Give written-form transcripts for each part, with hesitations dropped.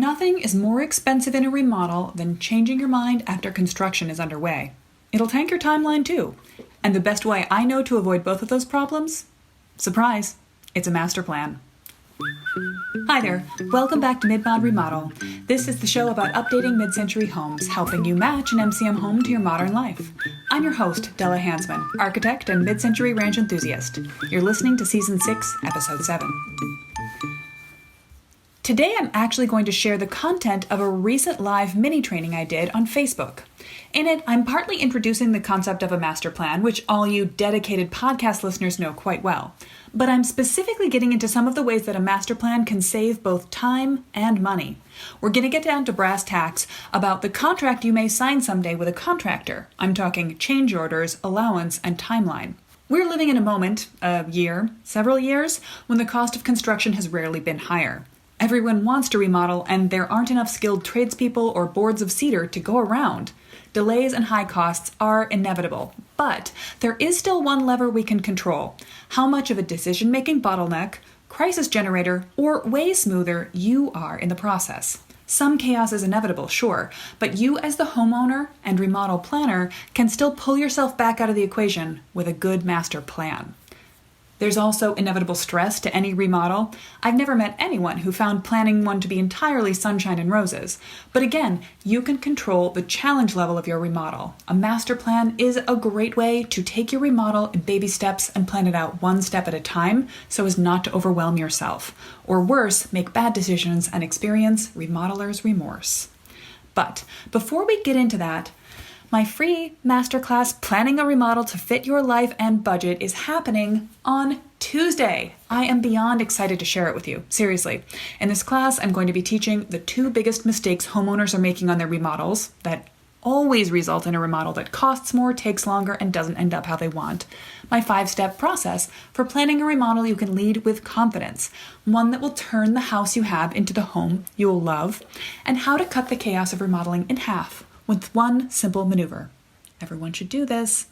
Nothing is more expensive in a remodel than changing your mind after construction is underway. It'll tank your timeline too. And the best way I know to avoid both of those problems? Surprise, it's a master plan. Hi there, welcome back to Mid-Mod Remodel. This is the show about updating mid-century homes, helping you match an MCM home to your modern life. I'm your host, Della Hansman, architect and mid-century ranch enthusiast. You're listening to Season 6, Episode 7. Today I'm actually going to share the content of a recent live mini training I did on Facebook. In it, I'm partly introducing the concept of a master plan, which all you dedicated podcast listeners know quite well. But I'm specifically getting into some of the ways that a master plan can save both time and money. We're going to get down to brass tacks about the contract you may sign someday with a contractor. I'm talking change orders, allowance, and timeline. We're living in a moment, a year, several years, when the cost of construction has rarely been higher. Everyone wants to remodel, and there aren't enough skilled tradespeople or boards of cedar to go around. Delays and high costs are inevitable, but there is still one lever we can control: how much of a decision-making bottleneck, crisis generator, or way smoother you are in the process. Some chaos is inevitable, sure, but you as the homeowner and remodel planner can still pull yourself back out of the equation with a good master plan. There's also inevitable stress to any remodel. I've never met anyone who found planning one to be entirely sunshine and roses. But again, you can control the challenge level of your remodel. A master plan is a great way to take your remodel in baby steps and plan it out one step at a time so as not to overwhelm yourself. Or worse, make bad decisions and experience remodeler's remorse. But before we get into that, my free masterclass, Planning a Remodel to Fit Your Life and Budget, is happening on Tuesday. I am beyond excited to share it with you. Seriously. In this class, I'm going to be teaching the two biggest mistakes homeowners are making on their remodels that always result in a remodel that costs more, takes longer, and doesn't end up how they want. My 5-step process for planning a remodel you can lead with confidence, one that will turn the house you have into the home you'll love, and how to cut the chaos of remodeling in half with one simple maneuver. Everyone should do this.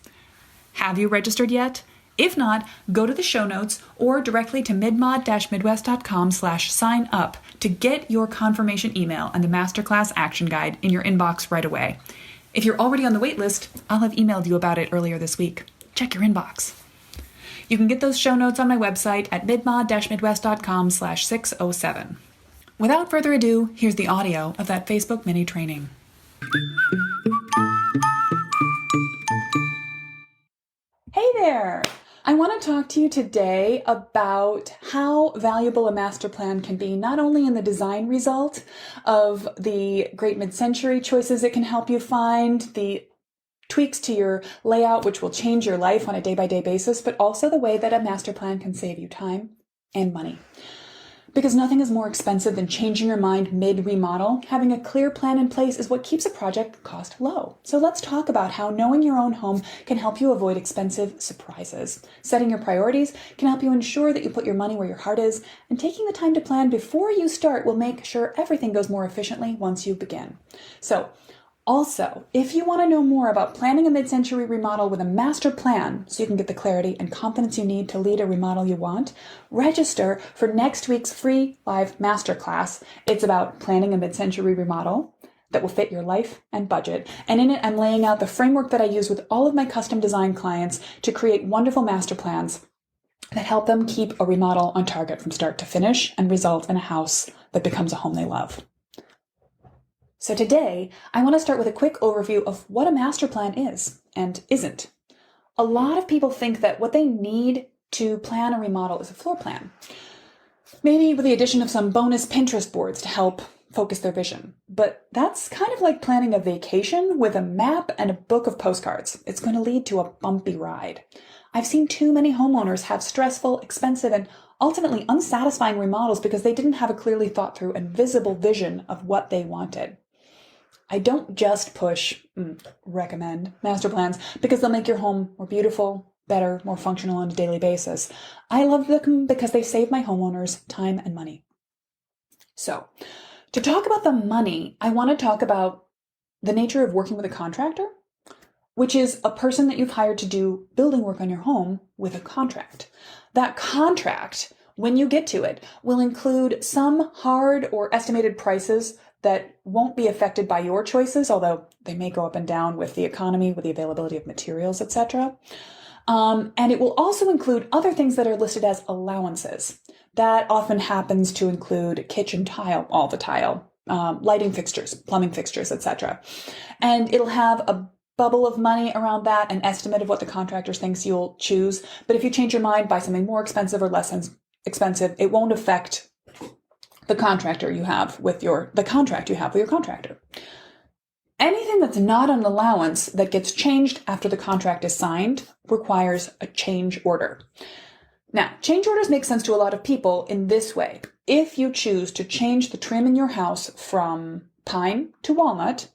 Have you registered yet? If not, go to the show notes or directly to midmod-midwest.com/sign up to get your confirmation email and the masterclass action guide in your inbox right away. If you're already on the wait list, I'll have emailed you about it earlier this week. Check your inbox. You can get those show notes on my website at midmod-midwest.com/607. Without further ado, here's the audio of that Facebook mini training. Hey there! I want to talk to you today about how valuable a master plan can be, not only in the design result of the great mid-century choices it can help you find, the tweaks to your layout which will change your life on a day-by-day basis, but also the way that a master plan can save you time and money. Because nothing is more expensive than changing your mind mid-remodel. Having a clear plan in place is what keeps a project cost low. So let's talk about how knowing your own home can help you avoid expensive surprises. Setting your priorities can help you ensure that you put your money where your heart is, and taking the time to plan before you start will make sure everything goes more efficiently once you begin. Also, if you want to know more about planning a mid-century remodel with a master plan so you can get the clarity and confidence you need to lead a remodel you want, register for next week's free live masterclass. It's about planning a mid-century remodel that will fit your life and budget. And in it, I'm laying out the framework that I use with all of my custom design clients to create wonderful master plans that help them keep a remodel on target from start to finish and result in a house that becomes a home they love. So today, I want to start with a quick overview of what a master plan is and isn't. A lot of people think that what they need to plan a remodel is a floor plan, maybe with the addition of some bonus Pinterest boards to help focus their vision. But that's kind of like planning a vacation with a map and a book of postcards. It's going to lead to a bumpy ride. I've seen too many homeowners have stressful, expensive, and ultimately unsatisfying remodels because they didn't have a clearly thought through and visible vision of what they wanted. I don't just recommend master plans because they'll make your home more beautiful, better, more functional on a daily basis. I love them because they save my homeowners time and money. So, to talk about the money, I want to talk about the nature of working with a contractor, which is a person that you've hired to do building work on your home with a contract. That contract when you get to it, will include some hard or estimated prices that won't be affected by your choices, although they may go up and down with the economy, with the availability of materials, etc. And it will also include other things that are listed as allowances. That often happens to include kitchen tile, all the tile, lighting fixtures, plumbing fixtures, etc. And it'll have a bubble of money around that, an estimate of what the contractor thinks you'll choose. But if you change your mind, buy something more expensive or less expensive, it won't affect the contract you have with your contractor. Anything that's not an allowance that gets changed after the contract is signed requires a change order. Now, change orders make sense to a lot of people in this way. If you choose to change the trim in your house from pine to walnut,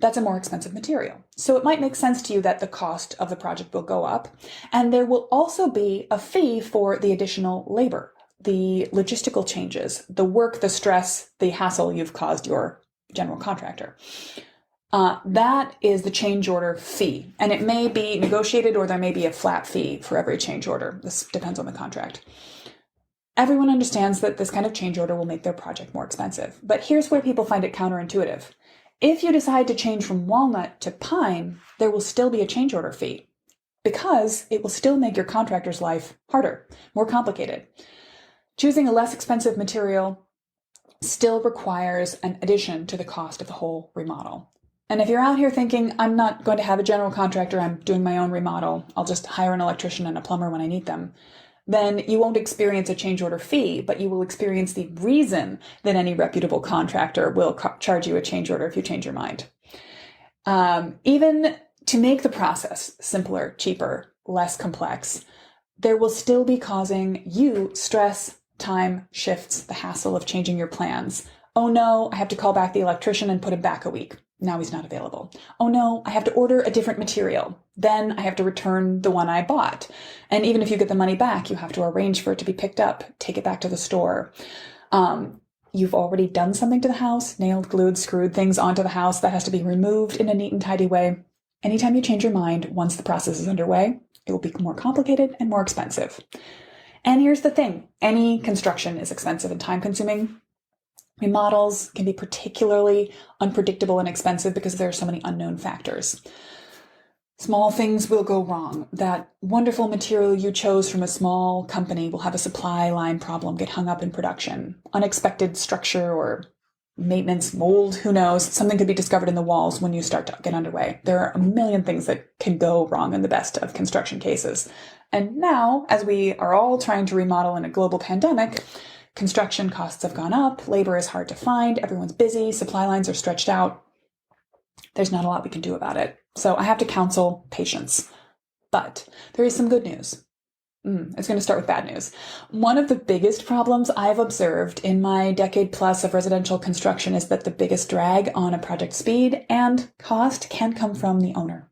that's a more expensive material. So it might make sense to you that the cost of the project will go up. And there will also be a fee for the additional labor, the logistical changes, the work, the stress, the hassle you've caused your general contractor. That is the change order fee. And it may be negotiated or there may be a flat fee for every change order. This depends on the contract. Everyone understands that this kind of change order will make their project more expensive. But here's where people find it counterintuitive. If you decide to change from walnut to pine, there will still be a change order fee because it will still make your contractor's life harder, more complicated. Choosing a less expensive material still requires an addition to the cost of the whole remodel. And if you're out here thinking, I'm not going to have a general contractor, I'm doing my own remodel, I'll just hire an electrician and a plumber when I need them, then you won't experience a change order fee, but you will experience the reason that any reputable contractor will charge you a change order if you change your mind. Even to make the process simpler, cheaper, less complex, there will still be causing you stress, time, shifts, the hassle of changing your plans. Oh no, I have to call back the electrician and put him back a week. Now he's not available. Oh no, I have to order a different material. Then I have to return the one I bought. And even if you get the money back, you have to arrange for it to be picked up, take it back to the store. You've already done something to the house, nailed, glued, screwed things onto the house that has to be removed in a neat and tidy way. Anytime you change your mind, once the process is underway, it will be more complicated and more expensive. And here's the thing. Any construction is expensive and time consuming. Remodels can be particularly unpredictable and expensive because there are so many unknown factors. Small things will go wrong. That wonderful material you chose from a small company will have a supply line problem, get hung up in production. Unexpected structure or maintenance, mold, who knows? Something could be discovered in the walls when you start to get underway. There are a million things that can go wrong in the best of construction cases. And now, as we are all trying to remodel in a global pandemic, construction costs have gone up, labor is hard to find, everyone's busy, supply lines are stretched out. There's not a lot we can do about it. So I have to counsel patience. But there is some good news. It's going to start with bad news. One of the biggest problems I've observed in my decade plus of residential construction is that the biggest drag on a project speed and cost can come from the owner.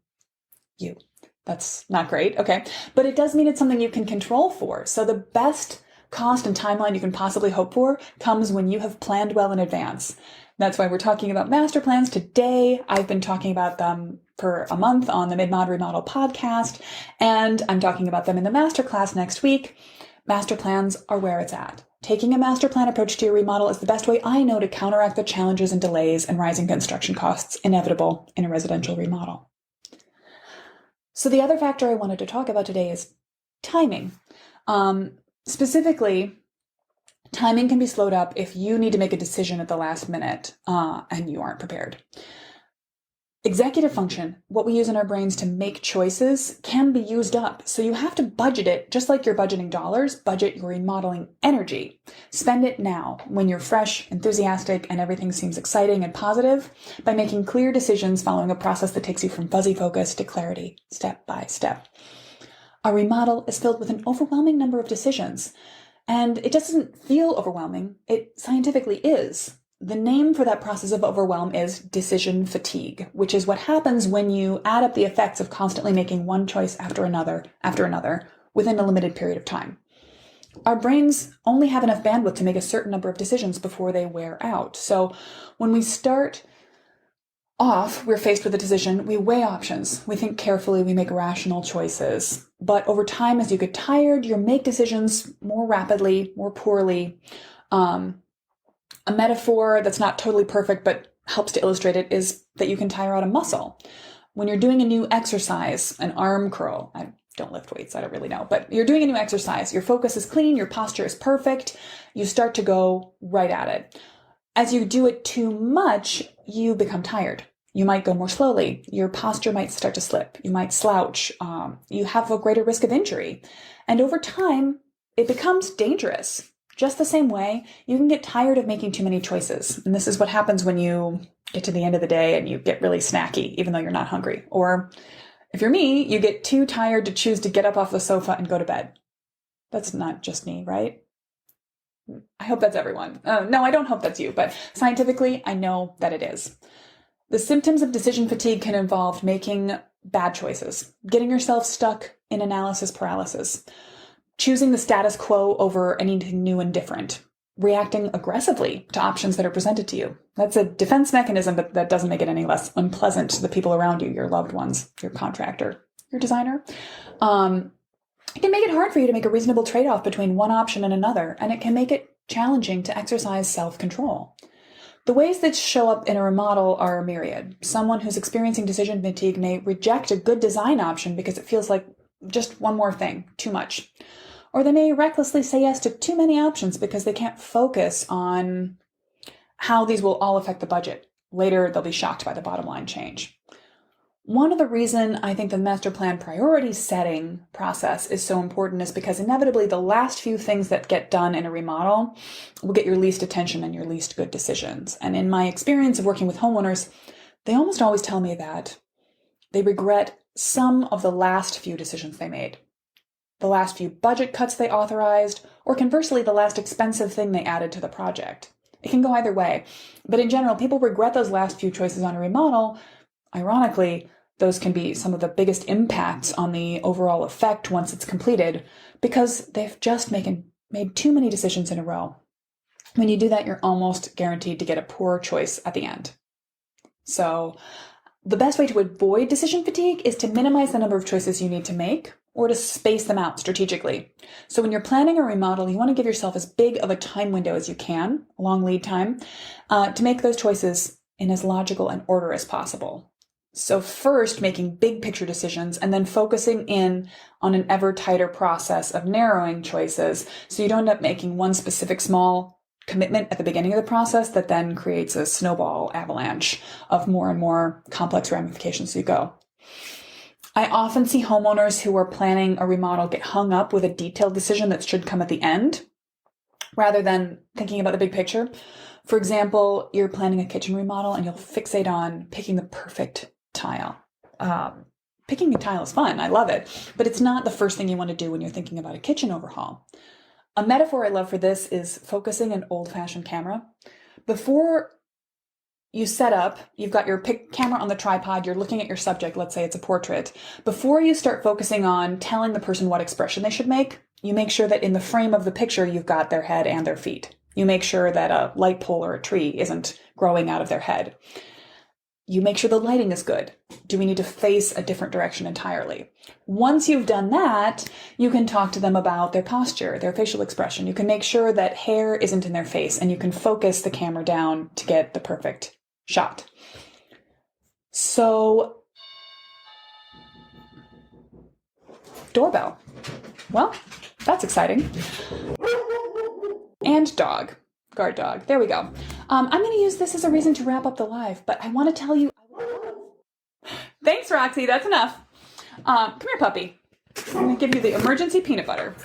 You. That's not great. Okay. But it does mean it's something you can control for. So the best cost and timeline you can possibly hope for comes when you have planned well in advance. That's why we're talking about master plans today. I've been talking about them for a month on the Mid-Mod Remodel podcast, and I'm talking about them in the masterclass next week. Master plans are where it's at. Taking a master plan approach to your remodel is the best way I know to counteract the challenges and delays and rising construction costs inevitable in a residential remodel. So the other factor I wanted to talk about today is timing. Specifically, timing can be slowed up if you need to make a decision at the last minute and you aren't prepared. Executive function, what we use in our brains to make choices, can be used up. So you have to budget it, just like you're budgeting dollars, budget your remodeling energy. Spend it now when you're fresh, enthusiastic, and everything seems exciting and positive by making clear decisions following a process that takes you from fuzzy focus to clarity, step by step. A remodel is filled with an overwhelming number of decisions, and it doesn't feel overwhelming. It scientifically is. The name for that process of overwhelm is decision fatigue, which is what happens when you add up the effects of constantly making one choice after another within a limited period of time. Our brains only have enough bandwidth to make a certain number of decisions before they wear out. So when we start off, we're faced with a decision. We weigh options. We think carefully. We make rational choices. But over time, as you get tired, you make decisions more rapidly, more poorly. A metaphor that's not totally perfect, but helps to illustrate it, is that you can tire out a muscle. When you're doing a new exercise, an arm curl, I don't lift weights, I don't really know, but you're doing a new exercise, your focus is clean, your posture is perfect, you start to go right at it. As you do it too much, you become tired. You might go more slowly. Your posture might start to slip. You might slouch. You have a greater risk of injury. And over time, it becomes dangerous. Just the same way, you can get tired of making too many choices. And this is what happens when you get to the end of the day and you get really snacky, even though you're not hungry. Or if you're me, you get too tired to choose to get up off the sofa and go to bed. That's not just me, right? I hope that's everyone. No, I don't hope that's you, but scientifically, I know that it is. The symptoms of decision fatigue can involve making bad choices, getting yourself stuck in analysis paralysis, choosing the status quo over anything new and different, reacting aggressively to options that are presented to you. That's a defense mechanism, but that doesn't make it any less unpleasant to the people around you, your loved ones, your contractor, your designer. It can make it hard for you to make a reasonable trade-off between one option and another, and it can make it challenging to exercise self-control. The ways that show up in a remodel are myriad. Someone who's experiencing decision fatigue may reject a good design option because it feels like just one more thing, too much. Or they may recklessly say yes to too many options because they can't focus on how these will all affect the budget. Later, they'll be shocked by the bottom line change. One of the reasons I think the master plan priority setting process is so important is because inevitably the last few things that get done in a remodel will get your least attention and your least good decisions. And in my experience of working with homeowners, they almost always tell me that they regret some of the last few decisions they made. The last few budget cuts they authorized, or conversely, the last expensive thing they added to the project. It can go either way. But in general, people regret those last few choices on a remodel. Ironically, those can be some of the biggest impacts on the overall effect once it's completed because they've just made too many decisions in a row. When you do that, you're almost guaranteed to get a poor choice at the end. So the best way to avoid decision fatigue is to minimize the number of choices you need to make or to space them out strategically. So when you're planning a remodel, you want to give yourself as big of a time window as you can, a long lead time, to make those choices in as logical an order as possible. So first, making big picture decisions and then focusing in on an ever tighter process of narrowing choices so you don't end up making one specific small commitment at the beginning of the process that then creates a snowball avalanche of more and more complex ramifications as you go. I often see homeowners who are planning a remodel get hung up with a detailed decision that should come at the end rather than thinking about the big picture. For example, you're planning a kitchen remodel and you'll fixate on picking the perfect tile. Picking a tile is fun. I love it. But it's not the first thing you want to do when you're thinking about a kitchen overhaul. A metaphor I love for this is focusing an old-fashioned camera. Before you set up, you've got your camera on the tripod, you're looking at your subject, let's say it's a portrait. Before you start focusing on telling the person what expression they should make, you make sure that in the frame of the picture, you've got their head and their feet. You make sure that a light pole or a tree isn't growing out of their head. You make sure the lighting is good. Do we need to face a different direction entirely? Once you've done that, you can talk to them about their posture, their facial expression. You can make sure that hair isn't in their face, and you can focus the camera down to get the perfect shot. So, doorbell. Well, that's exciting. And dog. Guard dog. There we go. I'm going to use this as a reason to wrap up the live, but I want to tell you. Thanks, Roxy. That's enough. Come here, puppy. I'm going to give you the emergency peanut butter.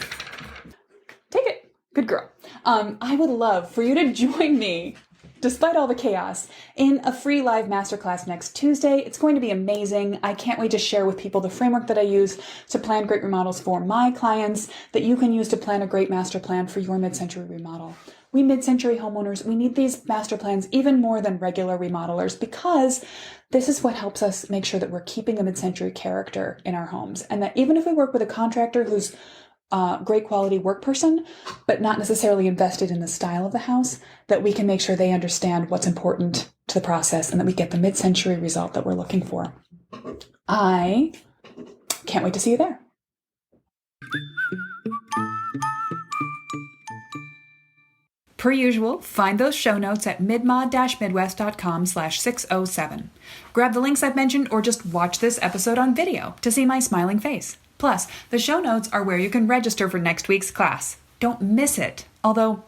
Take it. Good girl. I would love for you to join me, despite all the chaos, in a free live masterclass next Tuesday. It's going to be amazing. I can't wait to share with people the framework that I use to plan great remodels for my clients that you can use to plan a great master plan for your mid-century remodel. We mid-century homeowners, we need these master plans even more than regular remodelers because this is what helps us make sure that we're keeping a mid-century character in our homes. And that even if we work with a contractor who's a great quality work person, but not necessarily invested in the style of the house, that we can make sure they understand what's important to the process and that we get the mid-century result that we're looking for. I can't wait to see you there. Per usual, find those show notes at midmod-midwest.com/607. Grab the links I've mentioned or just watch this episode on video to see my smiling face. Plus, the show notes are where you can register for next week's class. Don't miss it. Although,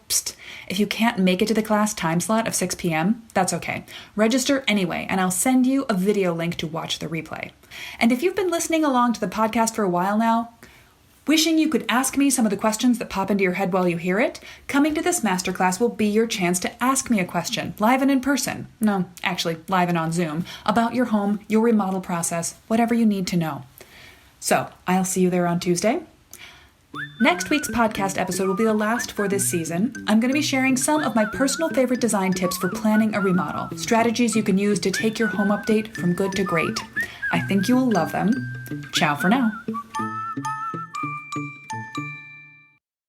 if you can't make it to the class time slot of 6 p.m., that's okay. Register anyway, and I'll send you a video link to watch the replay. And if you've been listening along to the podcast for a while now, wishing you could ask me some of the questions that pop into your head while you hear it, coming to this masterclass will be your chance to ask me a question, live and in person. No, actually, live and on Zoom, about your home, your remodel process, whatever you need to know. So, I'll see you there on Tuesday. Next week's podcast episode will be the last for this season. I'm going to be sharing some of my personal favorite design tips for planning a remodel, strategies you can use to take your home update from good to great. I think you will love them. Ciao for now.